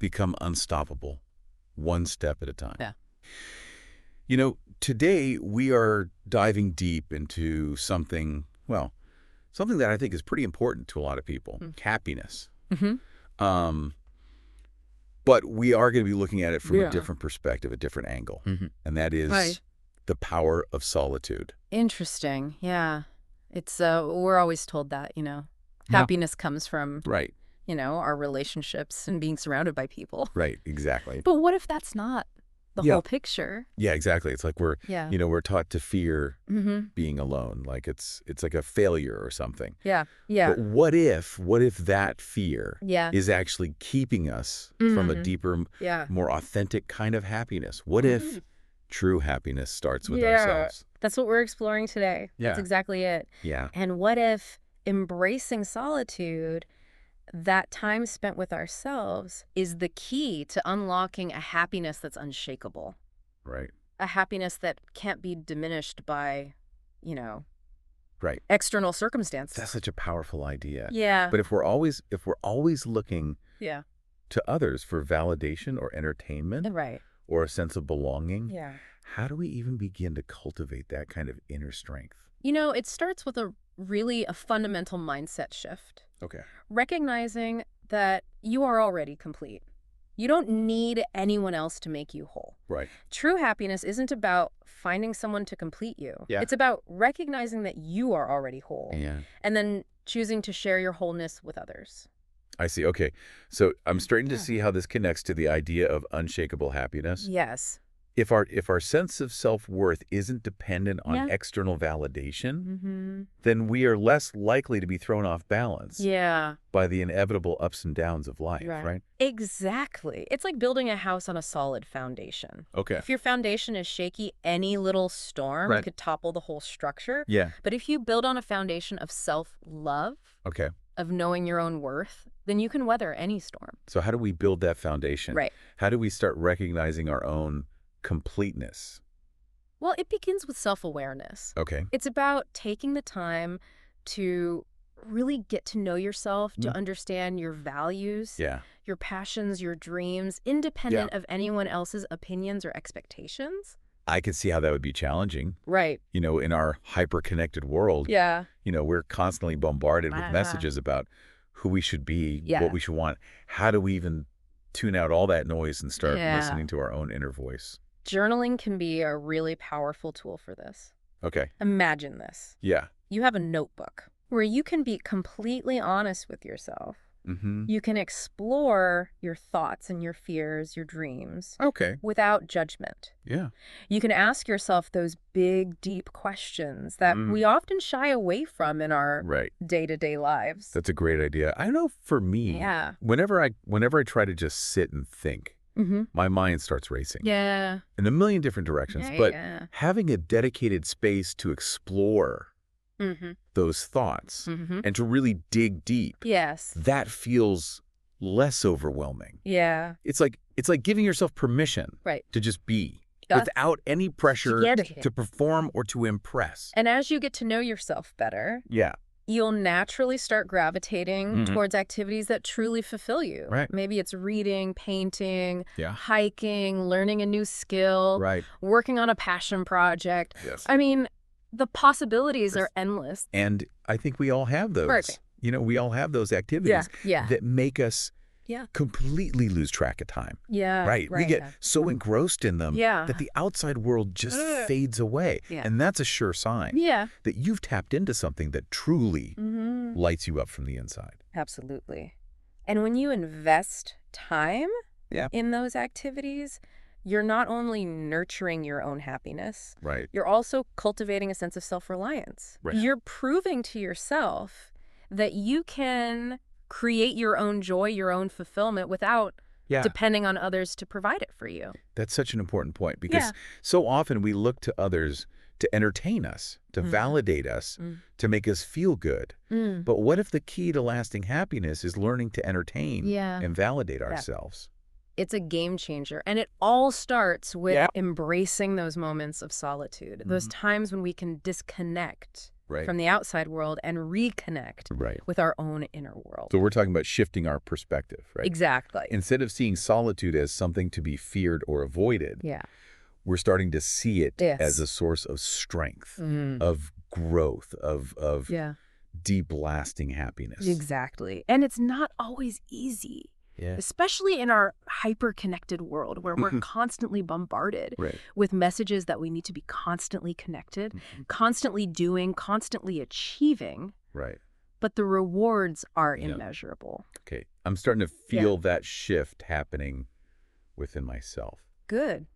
become unstoppable, one step at a time. Yeah. You know, today we are diving deep into something, well, something that I think is pretty important to a lot of people, happiness. Mm-hmm. Um, but we are going to be looking at it from Yeah. a different perspective, a different angle, Mm-hmm. and that is Right. the power of solitude. Interesting. Yeah. It's we're always told that, Yeah. happiness comes from, Right, our relationships and being surrounded by people. right, exactly. But what if that's not the Yeah. whole picture? Yeah, exactly. It's like Yeah. we're taught to fear Mm-hmm. being alone, like it's like a failure or something. Yeah. Yeah. But what if that fear Yeah. is actually keeping us from a Mhm. deeper, Yeah. more authentic kind of happiness? What if true happiness starts with Yeah. ourselves? That's what we're exploring today. Yeah. That's exactly it. Yeah. And what if embracing solitude, that time spent with ourselves, is the key to unlocking a happiness that's unshakable? Right. A happiness that can't be diminished by, Right. external circumstances. That's such a powerful idea. Yeah. But if we're always looking Yeah. to others for validation or entertainment Right. or a sense of belonging, Yeah. how do we even begin to cultivate that kind of inner strength? It starts with a fundamental mindset shift. Okay. Recognizing that you are already complete. You don't need anyone else to make you whole. Right. True happiness isn't about finding someone to complete you. Yeah. It's about recognizing that you are already whole Yeah. and then choosing to share your wholeness with others. I see. Okay. So I'm starting to see how this connects to the idea of unshakable happiness. Yes. If our sense of self-worth isn't dependent on Yeah. external validation, Mm-hmm. then we are less likely to be thrown off balance Yeah. by the inevitable ups and downs of life, right? Exactly. It's like building a house on a solid foundation. Okay. If your foundation is shaky, any little storm Right. could topple the whole structure. Yeah. But if you build on a foundation of self-love, Okay. of knowing your own worth, then you can weather any storm. So how do we build that foundation? Right. How do we start recognizing our own completeness? Well, it begins with self-awareness. Okay. It's about taking the time to really get to know yourself, to understand your values, Yeah. your passions, your dreams, independent of anyone else's opinions or expectations. I could see how that would be challenging. Right. In our hyper-connected world, Yeah. we're constantly bombarded with Uh-huh. messages about who we should be, Yeah. what we should want. How do we even tune out all that noise and start Yeah. listening to our own inner voice? Journaling can be a really powerful tool for this. Okay. Imagine this. Yeah. You have a notebook where you can be completely honest with yourself. Mm-hmm. You can explore your thoughts and your fears, your dreams, Okay. without judgment. Yeah. You can ask yourself those big, deep questions that we often shy away from in our Right. day-to-day lives. That's a great idea. I know for me, Yeah. whenever I try to just sit and think, Mm-hmm. my mind starts racing Yeah. in a million different directions. Yeah, But yeah. having a dedicated space to explore Mm-hmm. those thoughts Mm-hmm. and to really dig deep, Yes. that feels less overwhelming. Yeah. It's like giving yourself permission Right. to just be That's- without any pressure Yeah. to perform or to impress. And as you get to know yourself better, Yeah. you'll naturally start gravitating Mhm. towards activities that truly fulfill you. Right. Maybe it's reading, painting, Yeah. hiking, learning a new skill, Right. working on a passion project. Yes. I mean, the possibilities are endless. And I think we all have those. Perfect. We all have those activities Yeah. that make us Yeah. completely lose track of time. Yeah. Right. We get so engrossed in them Yeah. that the outside world just fades away. Yeah. And that's a sure sign Yeah. that you've tapped into something that truly Mm-hmm. lights you up from the inside. Absolutely. And when you invest time Yeah. in those activities, you're not only nurturing your own happiness, Right. you're also cultivating a sense of self-reliance. Right. You're proving to yourself that you can create your own joy, your own fulfillment without Yeah. depending on others to provide it for you. That's such an important point because Yeah. so often we look to others to entertain us, to validate us, to make us feel good. But what if the key to lasting happiness is learning to entertain Yeah. and validate ourselves? It's a game changer. And it all starts with Yeah. embracing those moments of solitude, those times when we can disconnect Right. from the outside world and reconnect Right. with our own inner world. So we're talking about shifting our perspective, right? Exactly. Instead of seeing solitude as something to be feared or avoided, Yeah. we're starting to see it Yes. as a source of strength, Mm. of growth, of Yeah. deep, lasting happiness. Exactly. And it's not always easy. Yeah. Especially in our hyper-connected world where we're constantly bombarded Right. with messages that we need to be constantly connected, constantly doing, constantly achieving, Right. but the rewards are Yeah. immeasurable. Okay. I'm starting to feel that shift happening within myself. Good.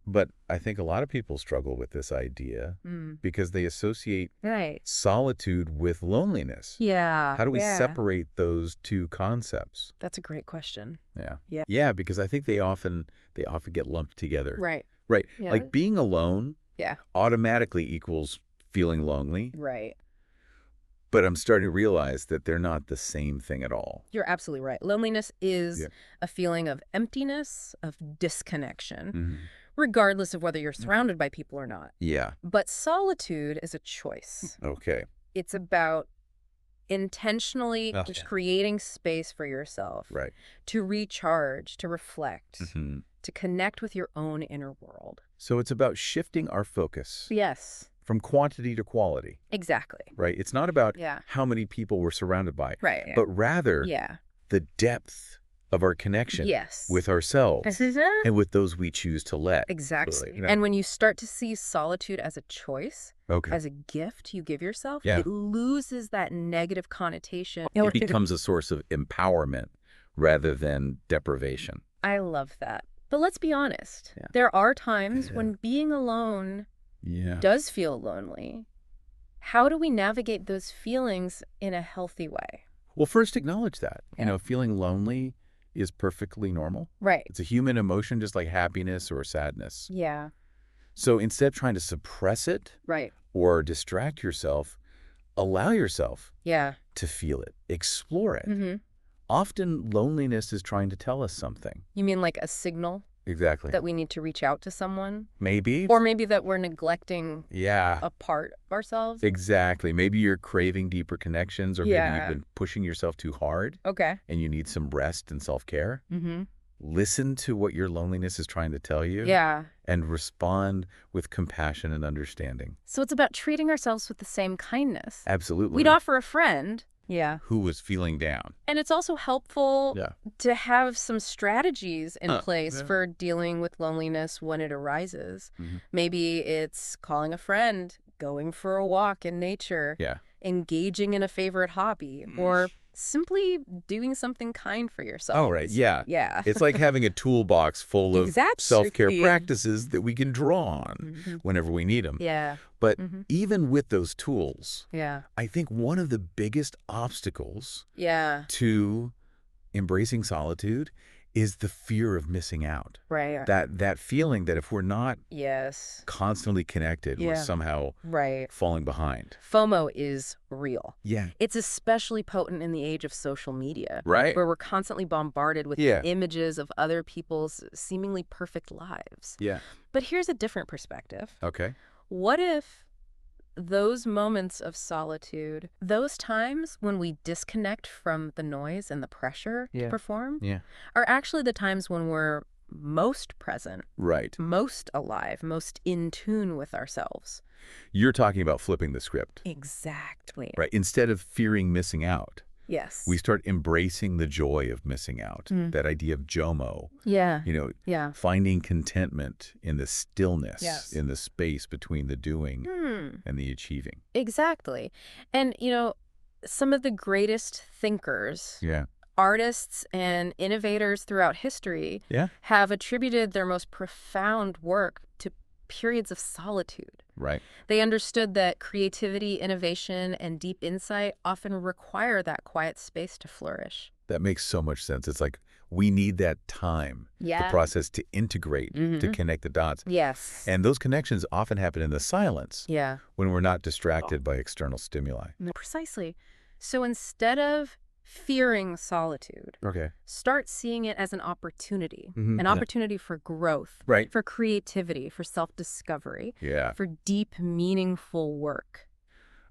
But I think a lot of people struggle with this idea because they associate Right. solitude with loneliness. Yeah. How do we Yeah. separate those two concepts? That's a great question. Yeah. Yeah. Yeah, because I think they often get lumped together. Right. Right. Yeah. Like being alone Yeah. automatically equals feeling lonely, Right. but I'm starting to realize that they're not the same thing at all. You're absolutely right. Loneliness is Yeah. a feeling of emptiness, of disconnection, Mhm. regardless of whether you're surrounded by people or not. Yeah. But solitude is a choice. Okay. It's about intentionally Oh, just yeah. creating space for yourself Right. to recharge, to reflect, hmm to connect with your own inner world. So it's about shifting our focus Yes, from quantity to quality, exactly. right? It's not about Yeah. how many people we're surrounded by, Right. but rather Yeah. the depth of our connection Yes. with ourselves and with those we choose to let. Exactly. You know? And when you start to see solitude as a choice, Okay. as a gift you give yourself, Yeah. it loses that negative connotation. It becomes a source of empowerment rather than deprivation. I love that. But let's be honest. Yeah. There are times Yeah. when being alone Yeah. does feel lonely. How do we navigate those feelings in a healthy way? Well, first acknowledge that. Yeah. You know, feeling lonely is perfectly normal. Right. It's a human emotion just like happiness or sadness. Yeah. So instead of trying to suppress it Right. or distract yourself, allow yourself Yeah. to feel it, explore it. Mm-hmm. Often loneliness is trying to tell us something. You mean like a signal Exactly. that we need to reach out to someone? Maybe. Or maybe that we're neglecting Yeah. a part of ourselves? Exactly. Maybe you're craving deeper connections, or maybe Yeah. you've been pushing yourself too hard Okay. and you need some rest and self-care. Mm-hmm. Listen to what your loneliness is trying to tell you Yeah. and respond with compassion and understanding. So it's about treating ourselves with the same kindness Absolutely. we'd offer a friend. Yeah. Who was feeling down. And it's also helpful Yeah. to have some strategies in place Yeah. for dealing with loneliness when it arises. Mhm. Maybe it's calling a friend, going for a walk in nature, Yeah. engaging in a favorite hobby, or simply doing something kind for yourself. Oh, right. Yeah. Yeah. It's like having a toolbox full of Exactly. self-care practices that we can draw on Mhm. whenever we need them. Yeah. But Mhm. even with those tools, Yeah. I think one of the biggest obstacles Yeah. to embracing solitude is the fear of missing out. Right. That feeling that if we're not Yes. constantly connected, we're Yeah. somehow Right. falling behind. FOMO is real. Yeah. It's especially potent in the age of social media, Right? where we're constantly bombarded with Yeah. images of other people's seemingly perfect lives. Yeah. But here's a different perspective. Okay. What if those moments of solitude, those times when we disconnect from the noise and the pressure Yeah. to perform, Yeah. are actually the times when we're most present, Right. most alive, most in tune with ourselves? You're talking about flipping the script, Exactly. right? Instead of fearing missing out, Yes. we start embracing the joy of missing out. That idea of JOMO, Yeah. Yeah. Finding contentment in the stillness, Yes. in the space between the doing Hmm. and the achieving. Exactly. And, some of the greatest thinkers, Yeah. artists, and innovators throughout history Yeah. have attributed their most profound work to periods of solitude. Right. They understood that creativity, innovation, and deep insight often require that quiet space to flourish. That makes so much sense. It's like we need that time, the process to integrate, to connect the dots. Yes. And those connections often happen in the silence Yeah. when we're not distracted by external stimuli. Precisely. So instead of fearing solitude, Okay. start seeing it as an opportunity, Mhm. an Yeah. opportunity for growth, Right. for creativity, for self-discovery, Yeah. for deep, meaningful work.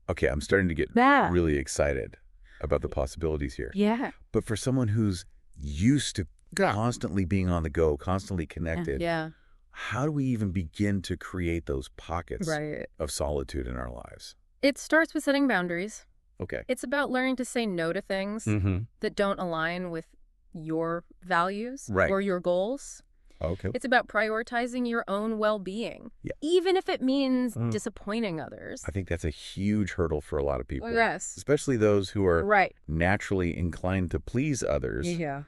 Okay, I'm starting to get Yeah. really excited about the possibilities here. Yeah. But for someone who's used to constantly being on the go, constantly connected, Yeah. how do we even begin to create those pockets Right. of solitude in our lives? It starts with setting boundaries. Okay. It's about learning to say no to things Mm-hmm. that don't align with your values Right. or your goals. Okay. It's about prioritizing your own well-being, Yeah. even if it means Mm. disappointing others. I think that's a huge hurdle for a lot of people. Yes. Especially those who are Right. naturally inclined to please others. Yeah.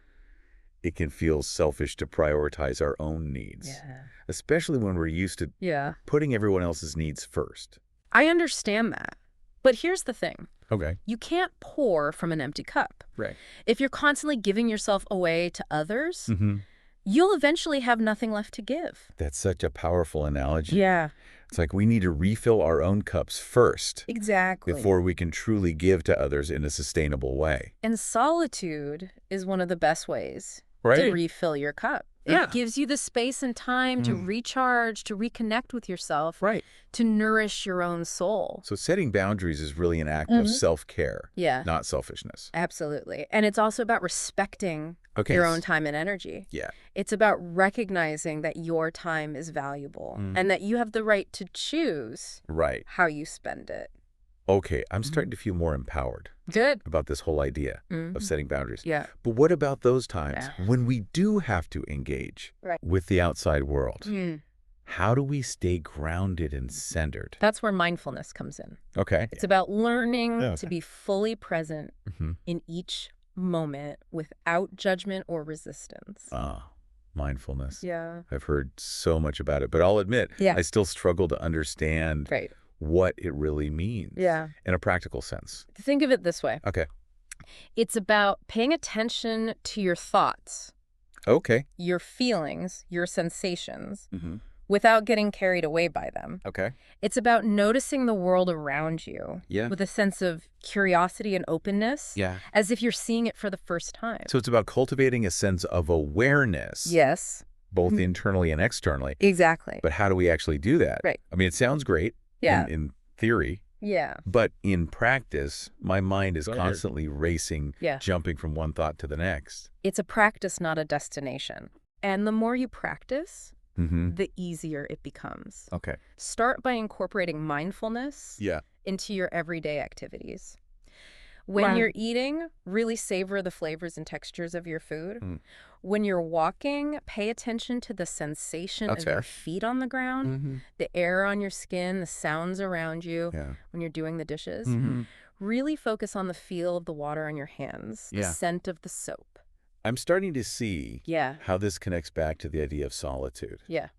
It can feel selfish to prioritize our own needs, Yeah. especially when we're used to Yeah. putting everyone else's needs first. I understand that. But here's the thing. Okay. You can't pour from an empty cup. Right. If you're constantly giving yourself away to others, Mm-hmm. you'll eventually have nothing left to give. That's such a powerful analogy. Yeah. It's like we need to refill our own cups first Exactly. before we can truly give to others in a sustainable way. And solitude is one of the best ways to Right? refill your cup. Yeah. It gives you the space and time to Mm. recharge, to reconnect with yourself, Right. to nourish your own soul. So setting boundaries is really an act of self-care, Yeah, not selfishness. absolutely. And it's also about respecting Okay. your own time and energy. Yeah. It's about recognizing that your time is valuable and that you have the right to choose Right. how you spend it. Okay. I'm starting to feel more empowered Good. about this whole idea of setting boundaries. Yeah. But what about those times Yeah. when we do have to engage Right. with the outside world? Mm. How do we stay grounded and centered? That's where mindfulness comes in. Okay. It's about learning Yeah. to be fully present Mm-hmm. in each moment without judgment or resistance. Mindfulness. Yeah. I've heard so much about it, but I'll admit, Yeah. I still struggle to understand Right. what it really means Yeah. in a practical sense. Think of it this way. Okay. It's about paying attention to your thoughts, Okay. your feelings, your sensations, Mm-hmm. without getting carried away by them. Okay. It's about noticing the world around you Yeah. with a sense of curiosity and openness, Yeah. as if you're seeing it for the first time. So it's about cultivating a sense of awareness, Yes, both internally and externally. exactly. But how do we actually do that? Right. I mean, it sounds great Yeah. in theory, Yeah. but in practice, my mind is Go ahead. constantly racing, Yeah. jumping from one thought to the next. It's a practice, not a destination. And the more you practice, Mm-hmm. the easier it becomes. Okay. Start by incorporating mindfulness Yeah. into your everyday activities. When Wow. you're eating, really savor the flavors and textures of your food. Mm. When you're walking, pay attention to the sensation That's of your fair. feet on the ground, Mm-hmm. the air on your skin, the sounds around you Yeah. when you're doing the dishes. Mm-hmm. Really focus on the feel of the water on your hands, the Yeah. scent of the soap. I'm starting to see Yeah, how this connects back to the idea of solitude. yeah.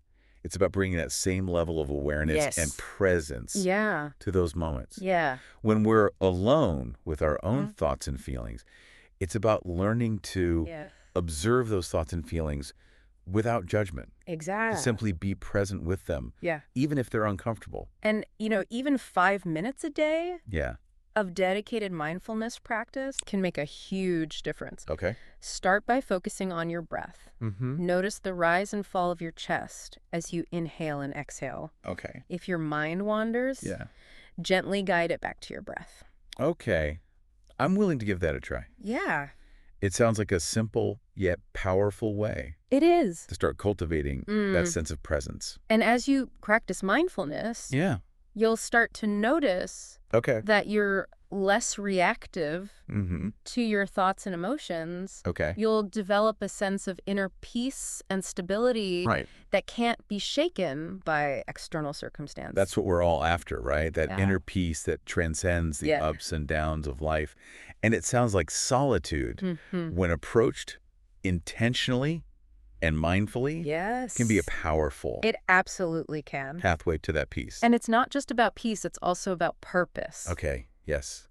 It's about bringing that same level of awareness Yes. and presence Yeah, to those moments. yeah. When we're alone with our own Mhm. thoughts and feelings, it's about learning to Yeah. observe those thoughts and feelings without judgment, to Exactly. simply be present with them, Yeah. even if they're uncomfortable. And, even 5 minutes a day Yeah. of dedicated mindfulness practice can make a huge difference. Okay. Start by focusing on your breath. Mm-hmm. Notice the rise and fall of your chest as you inhale and exhale. Okay. If your mind wanders, Yeah. gently guide it back to your breath. Okay. I'm willing to give that a try. Yeah, It sounds like a simple yet powerful way it is. to start cultivating that sense of presence. And as you practice mindfulness, Yeah. you'll start to notice Okay. that you're less reactive Mm-hmm. to your thoughts and emotions. Okay. You'll develop a sense of inner peace and stability Right. that can't be shaken by external circumstance. That's what we're all after, right? That Yeah. inner peace that transcends the Yeah. ups and downs of life. And it sounds like solitude, Mhm. when approached intentionally and mindfully, Yes. can be a powerful It absolutely can. pathway to that peace. And it's not just about peace, it's also about purpose. Okay, yes.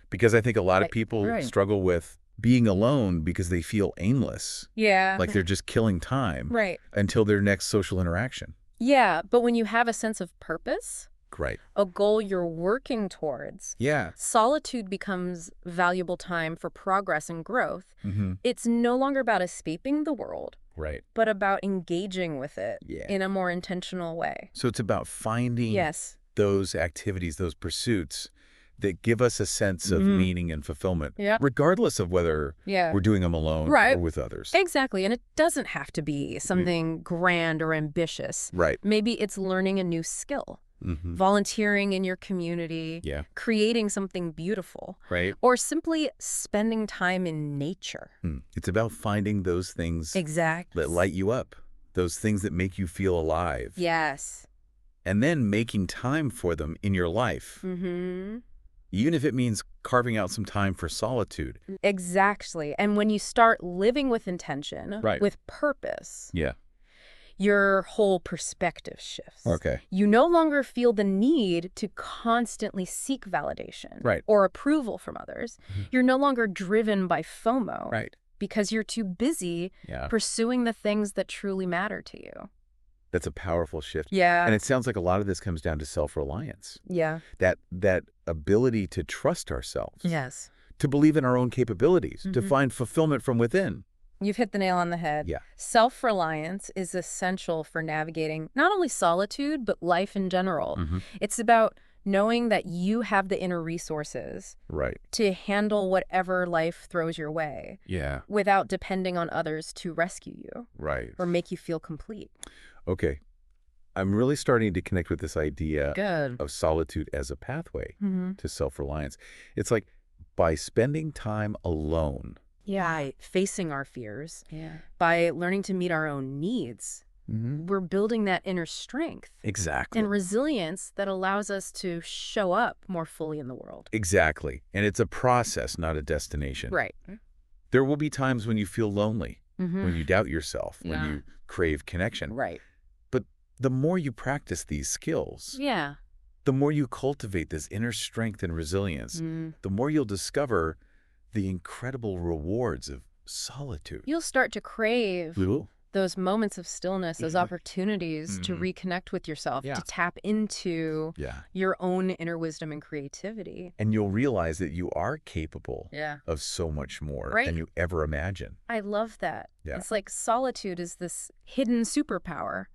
Because I think a lot of Right, people right. struggle with being alone because they feel aimless, Yeah. like they're just killing time Right. until their next social interaction. Yeah, but when you have a sense of purpose, Right. a goal you're working towards, Yeah. solitude becomes valuable time for progress and growth. Mm-hmm. It's no longer about escaping the world, Right. but about engaging with it Yeah. in a more intentional way. So it's about finding Yes. those activities, those pursuits that give us a sense of meaning and fulfillment, Yeah. regardless of whether Yeah. we're doing them alone Right. or with others. Exactly. And it doesn't have to be something grand or ambitious. Right. Maybe it's learning a new skill, volunteering in your community, Yeah. creating something beautiful, Right. or simply spending time in nature. It's about finding those things Exactly. that light you up, those things that make you feel alive. Yes. And then making time for them in your life, even if it means carving out some time for solitude. Exactly. And when you start living with intention, Right. with purpose, Yeah. your whole perspective shifts. Okay. You no longer feel the need to constantly seek validation Right. or approval from others. You're no longer driven by FOMO Right. because you're too busy pursuing the things that truly matter to you. That's a powerful shift. Yeah. And it sounds like a lot of this comes down to self-reliance. Yeah. That ability to trust ourselves. Yes. To believe in our own capabilities, to find fulfillment from within. You've hit the nail on the head. Yeah. Self-reliance is essential for navigating not only solitude, but life in general. It's about knowing that you have the inner resources Right. to handle whatever life throws your way. Yeah. Without depending on others to rescue you. Right. Or make you feel complete. Okay. I'm really starting to connect with this idea Good. of solitude as a pathway to self-reliance. It's like by spending time alone. Yeah. By facing our fears. Yeah. By learning to meet our own needs. We're building that inner strength. Exactly. And resilience that allows us to show up more fully in the world. Exactly. And it's a process, not a destination. Right. There will be times when you feel lonely, when you doubt yourself, when you crave connection. Right. But the more you practice these skills, the more you cultivate this inner strength and resilience, the more you'll discover the incredible rewards of solitude. You'll start to crave those moments of stillness, those opportunities to reconnect with yourself, to tap into your own inner wisdom and creativity. And you'll realize that you are capable Yeah. of so much more Right. than you ever imagine. I love that. Yeah. It's like solitude is this hidden superpower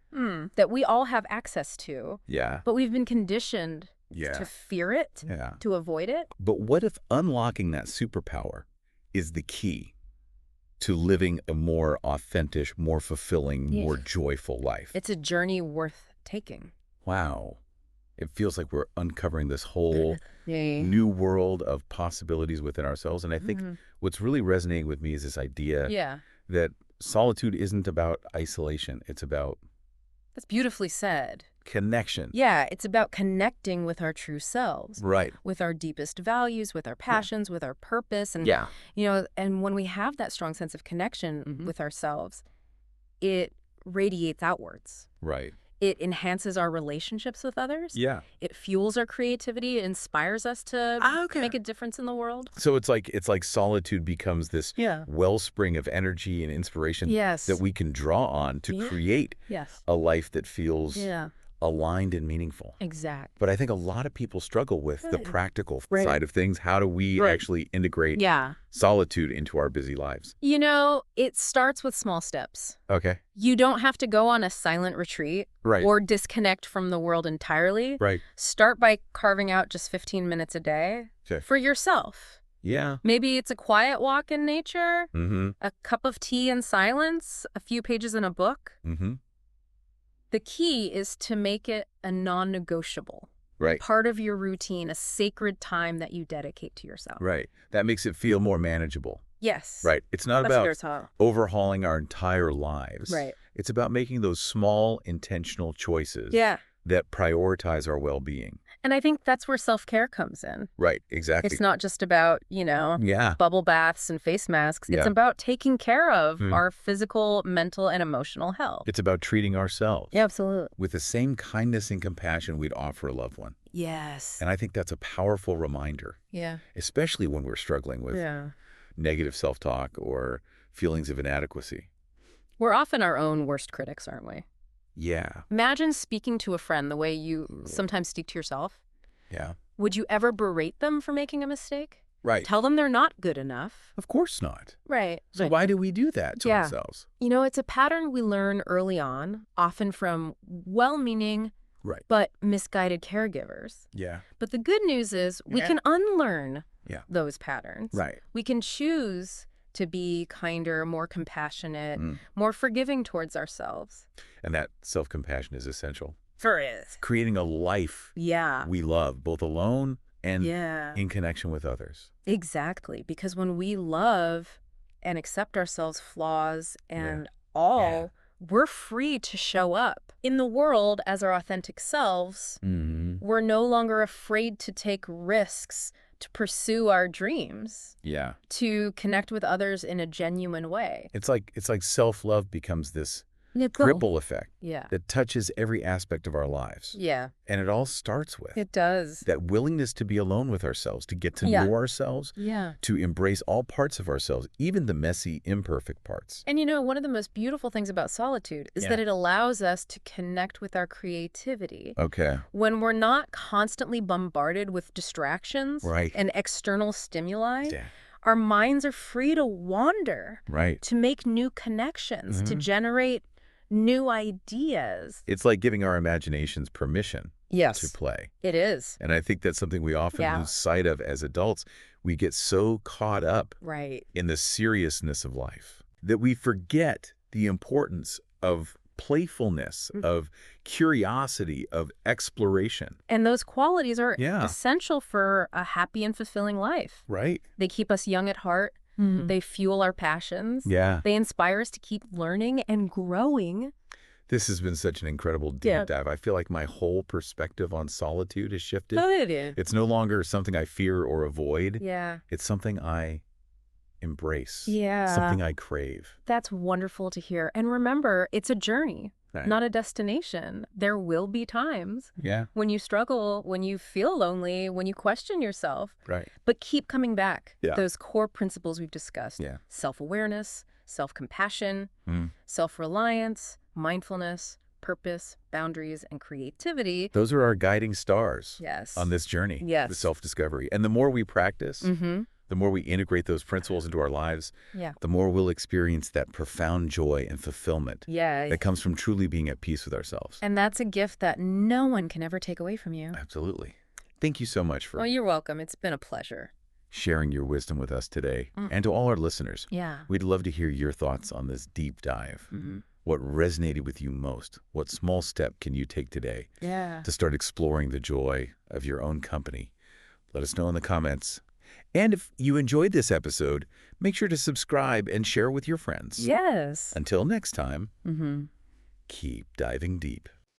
that we all have access to, Yeah. but we've been conditioned to fear it, to avoid it. But what if unlocking that superpower is the key to living a more authentic, more fulfilling, more joyful life? It's a journey worth taking. Wow. It feels like we're uncovering this whole new world of possibilities within ourselves. And I think what's really resonating with me is this idea that solitude isn't about isolation. It's about That's beautifully said. connection. Yeah, it's about connecting with our true selves. Right. With our deepest values, with our passions, with our purpose. And, you know, and when we have that strong sense of connection with ourselves, it radiates outwards. Right. It enhances our relationships with others. Yeah. It fuels our creativity. It inspires us to make a difference in the world. So it's like solitude becomes this wellspring of energy and inspiration that we can draw on to create a life that feels aligned and meaningful. Exactly. But I think a lot of people struggle with the practical side of things. How do we actually integrate solitude into our busy lives? You know, it starts with small steps. Okay. You don't have to go on a silent retreat or disconnect from the world entirely. Right. Start by carving out just 15 minutes a day for yourself. Yeah. Maybe it's a quiet walk in nature, a cup of tea in silence, a few pages in a book. The key is to make it a non-negotiable. Right. Part of your routine, a sacred time that you dedicate to yourself. Right. That makes it feel more manageable. Yes. Right. It's not That's about overhauling our entire lives. Right. It's about making those small, intentional choices that prioritize our well-being. And I think that's where self-care comes in. Right. Exactly. It's not just about, you know, bubble baths and face masks. It's about taking care of our physical, mental, and emotional health. It's about treating ourselves. Yeah, absolutely. With the same kindness and compassion we'd offer a loved one. Yes. And I think that's a powerful reminder. Yeah. Especially when we're struggling with negative self-talk or feelings of inadequacy. We're often our own worst critics, aren't we? Yeah. Imagine speaking to a friend the way you sometimes speak to yourself. Yeah. Would you ever berate them for making a mistake? Right. Tell them they're not good enough? Of course not. Right. So why do we do that to ourselves? You know, it's a pattern we learn early on, often from well-meaning, Right. but misguided caregivers. Yeah. But the good news is we can unlearn Yeah. those patterns. Right. We can choose to be kinder, more compassionate, more forgiving towards ourselves. And that self-compassion is essential. For it. Creating a life we love, both alone and in connection with others. Exactly. Because when we love and accept ourselves flaws and all, we're free to show up in the world as our authentic selves. We're no longer afraid to take risks, to pursue our dreams. Yeah. To connect with others in a genuine way. It's like self-love becomes this ripple effect that touches every aspect of our lives. Yeah. And it all starts with It does. that willingness to be alone with ourselves, to get to know ourselves, to embrace all parts of ourselves, even the messy, imperfect parts. And you know, one of the most beautiful things about solitude is that it allows us to connect with our creativity. Okay. When we're not constantly bombarded with distractions and external stimuli, our minds are free to wander, to make new connections, to generate new ideas. It's like giving our imaginations permission to play. It is. And I think that's something we often lose sight of as adults. We get so caught up in the seriousness of life that we forget the importance of playfulness, of curiosity, of exploration. And those qualities are essential for a happy and fulfilling life. Right. They keep us young at heart. They fuel our passions. They inspire us to keep learning and growing. This has been such an incredible deep dive. I feel like my whole perspective on solitude has shifted. Good. It's no longer something I fear or avoid. Yeah. It's something I embrace. Yeah. Something I crave. That's wonderful to hear. And remember, it's a journey, not a destination. There will be times when you struggle, when you feel lonely, when you question yourself. Right. But keep coming back. Those core principles we've discussed. Self-awareness, self-compassion, self-reliance, mindfulness, purpose, boundaries, and creativity. Those are our guiding stars on this journey, Yes. the self-discovery. And the more we practice, the more we integrate those principles into our lives, the more we'll experience that profound joy and fulfillment that comes from truly being at peace with ourselves. And that's a gift that no one can ever take away from you. Absolutely. Thank you so much for you're welcome. It's been a pleasure. Sharing your wisdom with us today. And to all our listeners, we'd love to hear your thoughts on this deep dive. What resonated with you most? What small step can you take today to start exploring the joy of your own company? Let us know in the comments. And if you enjoyed this episode, make sure to subscribe and share with your friends. Yes. Until next time, keep diving deep.